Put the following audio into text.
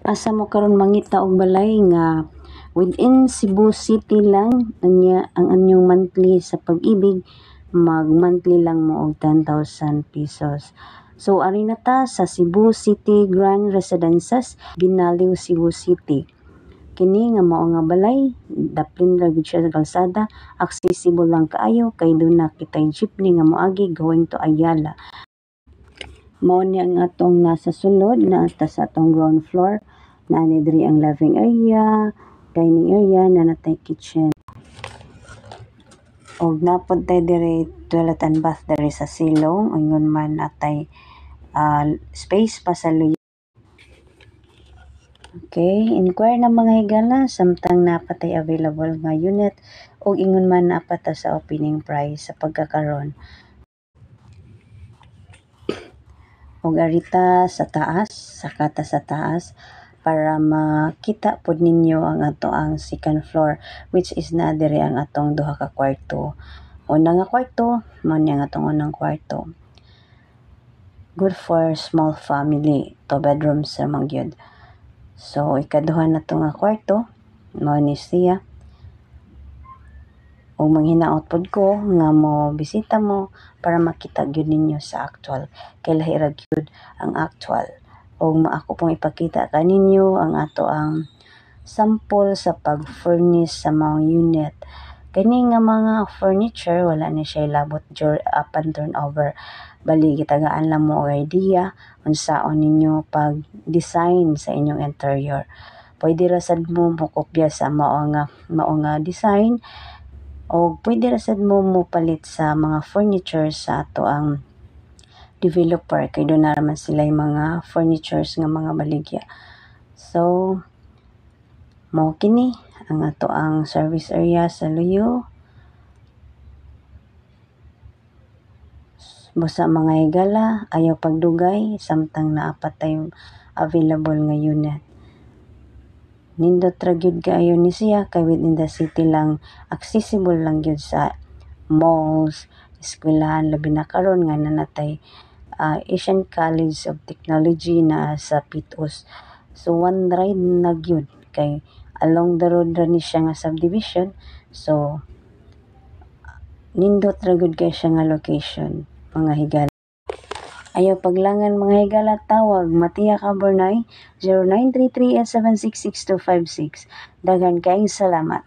Asa mo karon mangita og balay nga within Cebu City lang ang anyong monthly sa Pag-ibig, mag-monthly lang mo og 10,000 pesos. So ari na ta sa Cebu City Grand Residences, Ginaliw, Cebu City. Kini nga mao nga balay, daplin ra gid siya sa kalsada, accessible lang kaayo kay duna kitay jeepney nga moagi going to Ayala. Mao ni ang atong nasa sulod na ata sa atong ground floor. Naani diri ang living area, dining area, na natay kitchen. Og napod tay diri toilet and bath diri sa silong, ingon man natay space pa sa luyo. Okay, inquire na mga higala samtang napatay available nga unit og ingon man napata sa opening price sa pagkakaron. Og arita sa taas, sakata sa taas para makita pod ninyo ang ang second floor, which is na diri ang atong duha ka kwarto. Una nga kwarto, mao ni ang atong unang kwarto. Good for small family, 2 bedrooms sa mangyud. So ikaduha na to nga kwarto, mao ni siya. O manghinaot pod ko nga mo bisita mo para makita gyud ninyo sa actual, kay lahi ra gyud ang actual. O ako pong ipakita kaninyo ang ato ang sample sa pag-furnish sa mga unit. Kani nga mga furniture wala ni siya labot upon turnover, bali gitagaan lang mo idea unsaon ninyo pag-design sa inyong interior. Pwede ra sad mo mokopya sa mao nga design, o pwede ra sad mo palit sa mga furniture sa ato ang developer, kay doon na naman sila yung mga furnitures nga mga baligya. So mao kini ang ato ang service area sa luyo. Busa mga higala, ayaw pagdugay samtang naapatay available nga unit. Nindot ra gyud kaayo ni siya kay within the city lang, accessible lang gyud sa malls, eskwelahan, labi na karon nga nanatay Asian College of Technology na sa Pitos. So one ride na gyud kay along the road ra ni siya nga subdivision. So nindot ra gyud kay siya nga location, mga higala. Ayaw paglangan mga higala, tawag Matia Cabornay 0933-876-6256. Daghan kaayong salamat.